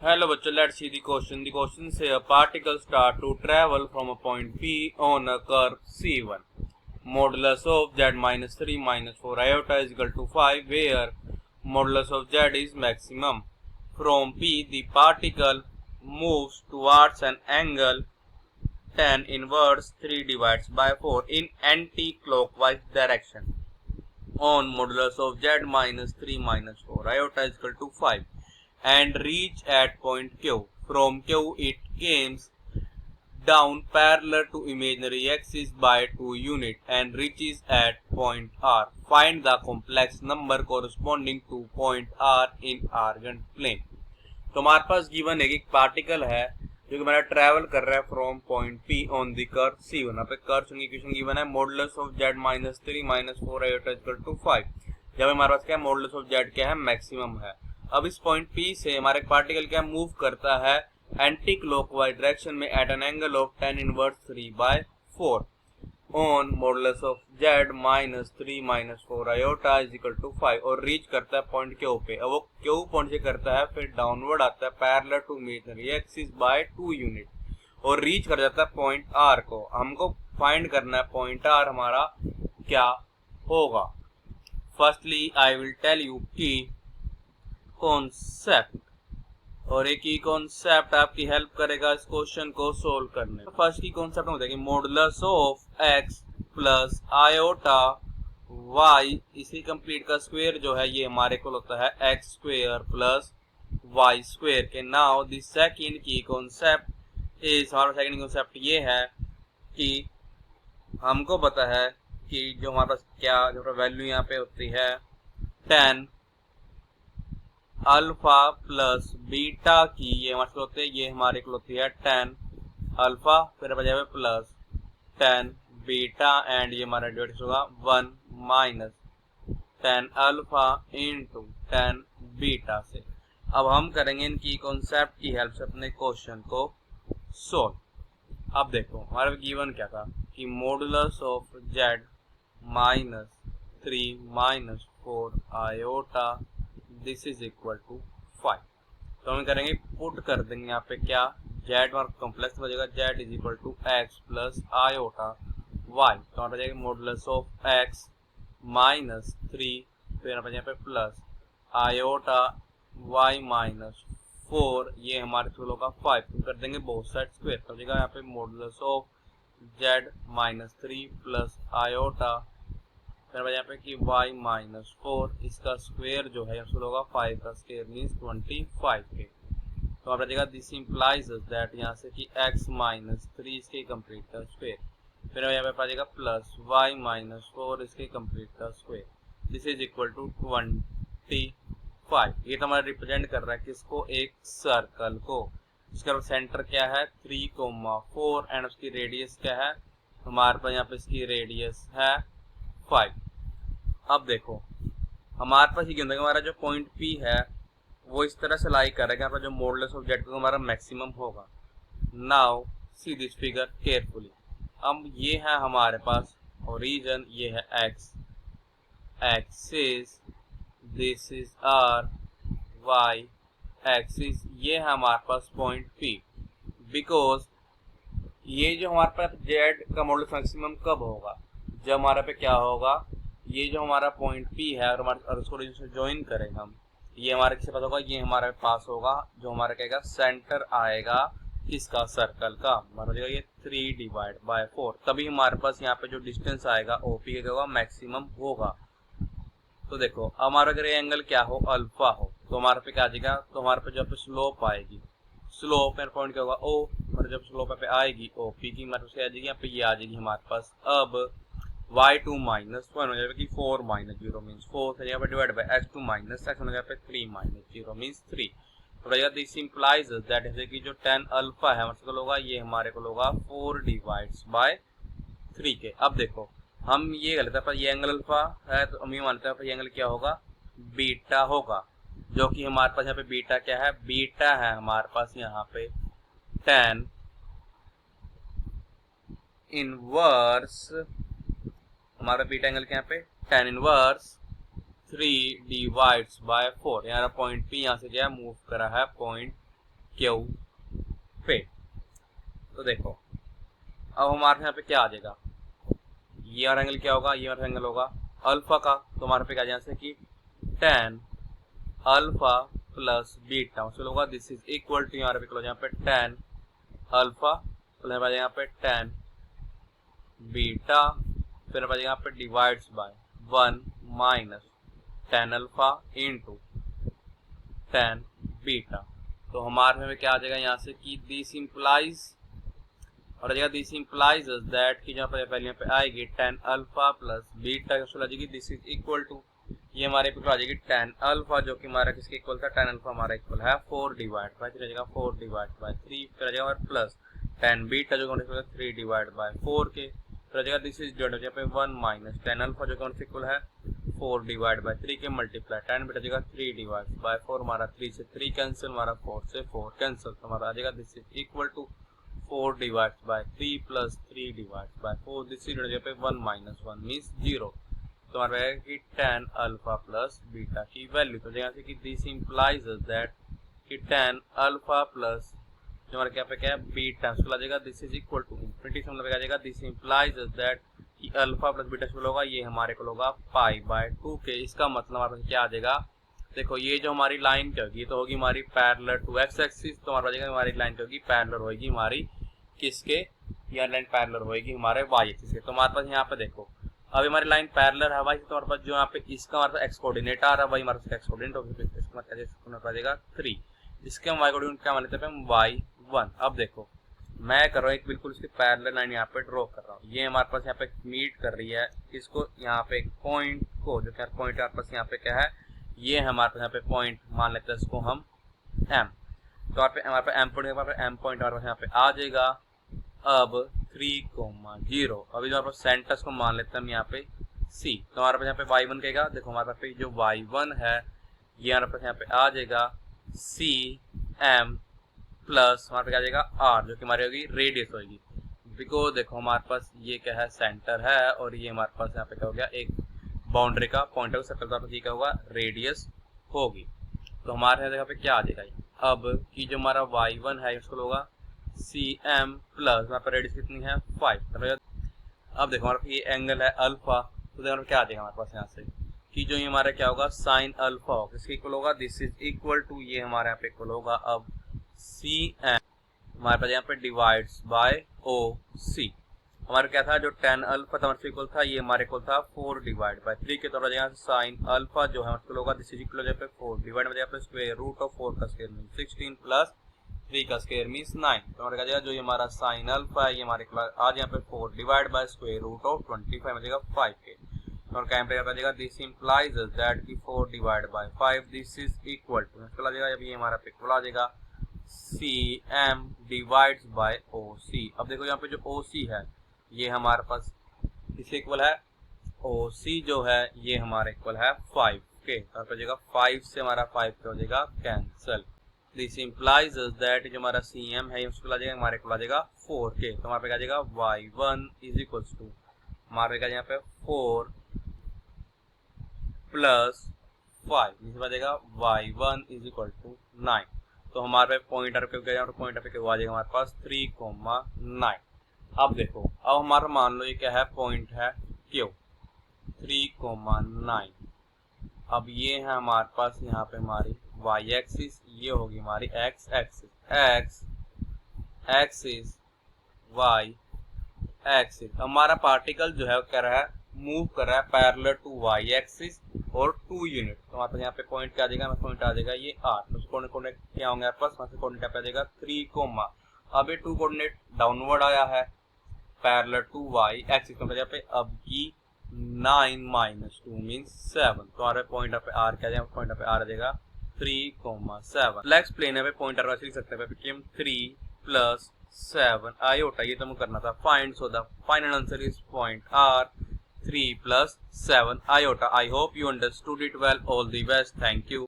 Hello bachcho, let's see the question. The question say a particle start to travel from a point P on a curve C1. Modulus of z minus 3 minus 4 iota is equal to 5, where modulus of z is maximum. From P, the particle moves towards an angle tan inverse 3 divides by 4 in anti-clockwise direction. On modulus of z minus 3 minus 4 iota is equal to 5 and reach at point Q. From Q it comes down parallel to imaginary axis by 2 units and reaches at point R. Find the complex number corresponding to point R in argent plane. तो हमारे पास given एक particle है जो कि हमारा travel कर रहा है from point P on the curve C1. यहाँ पे कर्व की इक्वेशन गिवन है modulus of z minus 3 minus 4 iota equal to 5. जब हमारे पास क्या है मॉडुलस ऑफ z क्या है मैक्सिमम है. अब इस पॉइंट P से हमारा पार्टिकल क्या मूव करता है एंटी क्लॉकवाइज डायरेक्शन में at an angle of tan inverse 3/4 on modulus of z minus 3 minus 4 iota is equal to 5 और रीच करता है पॉइंट Q पे. अब वो Q पॉइंट से करता है फिर डाउनवर्ड आता है parallel to imaginary axis by 2 unit और रीच कर जाता है पॉइंट R को. हमको फाइंड करना है पॉइंट R हमारा क्या होगा. Firstly I will tell you की कॉन्सेप्ट और एक ही कॉन्सेप्ट आपकी हेल्प करेगा इस क्वेश्चन को सोल्व करने. फर्स्ट की कॉन्सेप्ट होता है कि modulus of x plus iota y इसी कंप्लीट का स्क्वायर जो है ये हमारे को होता है x square plus y square के. नाउ द सेकंड की कॉन्सेप्ट इज हमारा सेकंड कॉन्सेप्ट ये है कि हमको पता है कि जो हमारे पास क्या जो वैल्यू यहाँ पे होती है tan अल्फा प्लस बीटा की ये हमारे होते हैं ये हमारे को होती है tan अल्फा फिर बजाय प्लस tan बीटा एंड ये हमारा डिवाइड होगा 1 minus tan alpha into tan beta से. अब हम करेंगे इनकी कॉन्सेप्ट की हेल्प से अपने क्वेश्चन को सोल्व. अब देखो हमारा गिवन क्या था कि modulus of z minus 3 minus 4 iota this is equal to 5. तो हम करेंगे पुट कर देंगे यहाँ पे क्या z और कॉम्प्लेक्स बचेगा z is equal to x plus iota y. तो हमारा जाएगा मॉडुलस ऑफ x माइनस 3 फिर यहाँ पे प्लस आयोटा y माइनस 4 ये हमारे थ्रू होगा 5. तो कर देंगे बोथ साइड स्क्वायर. तो जाएगा यहाँ पे modulus of z minus 3 plus iota फिर यहाँ पे कि y माइनस 4 इसका स्क्वायर जो है होगा 5 का स्क्वायर मीन्स 25 के. तो आप बचेगा दिस इम्प्लाइज दैट यहाँ से कि x माइनस 3 इसके कंप्लीट का स्क्वायर फिर यहाँ पे पाएगा प्लस y माइनस 4 इसके कंप्लीट का square this is equal to 25. ये तो हमारा रिप्रेजेंट कर रहा है किसको एक सर्कल को जिसका सेंटर क्या है 3,4 एंड उसकी रेडियस क्या है हमारे पास यहाँ पे इसकी रेडियस है 5. अब देखो हमारे पास ये हमारा जो पॉइंट P है वो इस तरह से लाई करेगा जो मॉडुलस ऑफ z हमारा मैक्सिमम होगा. Now see this figure carefully. अब ये है हमारे पास ओरिजिन ये है x axis this is r y axis ये है हमारे पास पॉइंट P. बिकॉज ये जो हमारे पास z का मॉडुलस मैक्सिमम कब होगा जब हमारे पे क्या होगा ये जो हमारा पॉइंट P है और हमारे उसको ज्वाइन करें हम ये हमारे किसके पास होगा ये हमारे पास होगा जो हमारा कहेगा सेंटर आएगा किसका सर्कल का हमारा ये 3 डिवाइड बाय 4. तभी हमारे पास यहाँ पे जो डिस्टेंस आएगा OP का होगा मैक्सिमम होगा. तो देखो हमारा अगर ये एंगल क्या हो अल्फा हो तो हमारे पे क्या आ जाएगा तो हमारे पे जब स्लोप आएगी स्लोप मेरा पॉइंट क्या होगा O और जब स्लोप पे आएगी OP की हमारे पास आ जाएगी यहाँ पे ये आ जाएगी हमारे पास. अब y2 माइनस 1 हो जाएगा कि 4 माइनस 0 मीन्स 4 से यहाँ पे divide by x2 minus x हो जाएगा पे 3 माइनस 0 मीन्स 3. तो भैया दिस इंप्लाइज दैट है कि जो tan अल्फा है हमारे को होगा ये हमारे को होगा 4 डिवाइड्स बाय 3 के. अब देखो हम ये गलत है पर ये एंगल अल्फा है तो हम ये मानते हैं ये एंगल क्या होगा बीटा होगा जो कि हमारे पास यहाँ पे बीटा क्या है बीटा है हमारे पास यहाँ पे tan इनवर्स हमारा बीटा एंगल क्या पे tan इनवर्स 3 डिवाइड्स बाय 4. यहाँ पॉइंट P यहाँ से क्या मूव करा है पॉइंट क्यू पे। तो देखो अब हमारे यहाँ पे क्या आ जाएगा, ये वाला एंगल क्या होगा, ये वाला एंगल होगा अल्फा का। तो हमारे पे क्या जैसे कि tan अल्फा प्लस बीटा उसको होगा दिस इज इक्वल टू यहाँ पे यहाँ पे tan अल्फा प्लस यहाँ पे tan बीटा, फिर यहाँ पे divides bye 1 minus tan alpha into tan beta. तो हमारे में क्या आ जाएगा यहाँ से कि दिस इम्प्लाइज और दिस इम्प्लाइज दैट कि जहाँ पे पहले यहाँ पे आएगी tan अल्फा प्लस बीटा आ जाएगी दिस इज इक्वल टू, ये हमारे पे आ जाएगी tan अल्फा जो कि हमारा किसके इक्वल था, tan अल्फा हमारा इक्वल है 4 डिवाइड बाय 3 जाएगा 4 डिवाइड बाय 3, फिर आ जाएगा प्लस tan बीटा जो कि 3 डिवाइड बाय 4 के, फिर आ जाएगा दिस इज डिवाइड यहाँ पे 1 माइनस tan अल्फा जो कि इक्वल है 4 डिवाइड बाय 3 के मल्टीप्लाई tan बीटा जाएगा 3 डिवाइड बाय 4, हमारा 3 से 3 कैंसिल, हमारा 4 से 4 कैंसिल, तो हमारा आ जाएगा this is equal to 4 divide by 3 plus 3 divide by 4, this is यहाँ पे 1 माइनस 1 मीन्स 0। तो हमारा रहेगा कि tan अल्फा प्लस बीटा की वैल्यू, तो यहाँ से कि दिस इम्प्लाइज दैट कि tan अल्फा प्लस जो हमारे क्या पे क्या है बीटा उसको आ जाएगा this is equal to infinity से मतलब आ जाएगा दिस इम्प्लाइज दैट कि अल्फा प्लस बीटा उसको होगा ये हमारे को होगा पाई बाय 2 के। इसका मतलब हमारे पास क्या आ जाएगा, देखो ये जो हमारी लाइन क्या होगी तो होगी हमारी पैरेलल टू एक्स एक्सिस, तो हमारा जाएगा हमारी लाइन क्या होगी पैरेलल होगी हमारी किसके, यह लाइन पैरेलल होगी हमारे वाई एक्सिस के। तो हमारे पास यहाँ पे देखो अभी हमारी लाइन पैरेलल है वाई, तो हमारे पास जो यहाँ पे इसका हमारे पास एक्स कोऑर्डिनेट आ रहा है वही हमारे पास एक्स कोऑर्डिनेट होगी, इसका मतलब आ जाएगा 3, इसके हम वाई कोऑर्डिनेट क्या मान लेते हैं y1। अब देखो मैं कर रहा हूँ एक बिल्कुल इसके पैरेलल लाइन यहाँ पे ड्रॉ कर रहा हूँ, ये हमारे पास यहाँ पे मीट कर रही है इसको यहाँ पे एक पॉइंट को, जो क्या पॉइंट हमारे पास यहाँ पे क्या है, ये हमारे पास यहाँ पे पॉइंट मान लेते हैं इसको हम m। तो हमारे पे m पॉइंट हमारे पास यहाँ पे आ जाएगा। अब 3,0 अभी जो हमारे पास सेंटर को मान लेते हैं हम यहाँ पे c, तो हमारे पास यहाँ पे y1 कहेगा, देखो हमारे पास पे जो y1 है ये हमारे पास यहाँ पे आ जाएगा cm प्लस हमारे पे क्या आ जाएगा r जो कि हमारी होगी रेडियस होगी, बिकॉज देखो हमारे पास ये क्या है सेंटर है और ये हमारे पास यहाँ पे क्या हो गया एक बाउंड्री का पॉइंट है सर्कल का, ये क्या होगा रेडियस होगी। तो हमारे यहाँ पे क्या आ जाएगा अब कि जो हमारा y1 है उसको होगा cm प्लस यहाँ पर रेडियस कितनी है 5। अब देखो हमारे पास ये एंगल है अल्फा, तो देखो क्या आ जाएगा हमारे पास यहाँ से कि जो ये हमारा क्या होगा साइन अल्फा होगा, इसके इक्वल होगा दिस इज इक्वल टू ये हमारे यहाँ पे इक्वल होगा अब cm हमारे पास यहाँ पे डिवाइड्स बाय OC। हमारे क्या था जो tan अल्फा था हमारे इक्वल था ये हमारे इक्वल था 4 डिवाइड बाय 3 के, तो यहाँ साइन अल्फा जो है इक्वल होगा दिस इज इक्वल यहाँ पे 4 डिवाइड बाय यहाँ पे स्क्वायर रूट ऑफ 4 का स्क्वायर मीन 16 प्लस 3 का स्क्वायर मीन्स 9। तो हमारे क्या जो ये हमारा साइन अल्फा है ये हमारे आज यहाँ पे 4 divide by square root of 25 मिलेगा 5 के, और क्या आ जाएगा दिस इंप्लाइज दैट कि 4 divide by 5 this is equal to इसको आ जाएगा, जब ये हमारा इक्वल आ जाएगा cm डिवाइड्स बाय OC। अब देखो यहाँ पे जो OC है ये हमारे पास किससे इक्वल है, OC जो है ये हमारा इक्वल है 5 के, तो हो जाएगा 5 से हमारा 5 के हो जाएगा कैंसल। दिस इंप्लाइज दैट जो हमारा cm है उसको आ जाएगा हमारे को आ जाएगा 4 के, तो हमारे पे आ जाएगा y1 इज इक्वल टू हमारे का यहाँ पे 4 प्लस 5 इस आ जाएगा y1 इज इक्वल टू 9। तो हमारे पॉइंट पे पॉइंट पे आ जाएगा हमारे पास 3,9। अब देखो अब हमारा मान लो ये क्या है पॉइंट है Q 3,9। अब ये है हमारे पास यहाँ पे हमारी y एक्सिस, ये होगी हमारी x axis, x axis y axis. हमारा पार्टिकल जो है वो कह रहा है मूव कर रहा है पैरेलल टू y एक्सिस और 2 यूनिट। तो हमारे पास यहाँ पे पॉइंट क्या आ जाएगा, पॉइंट आ जाएगा ये r, तो कोऑर्डिनेट क्या होंगे आपके पास, वहाँ से कोऑर्डिनेट आ जाएगा 3, अब ये 2 कोऑर्डिनेट डाउनवर्ड आया है पैरेलल टू y एक्सिस को यहाँ पे, अब की 9 माइनस 2 मीन्स 7, तो हमारे पॉइंट पे r क्या जाएगा, पॉइंट पे r आ जाएगा 3,7। फ्लेक्स प्लेन है पॉइंट लिख सकते हैं 3 प्लस 7 आयोटा, ये तो हमें करना था find, so the final answer is point r 3 plus 7 iota। I hope you understood it well. All the best. Thank you.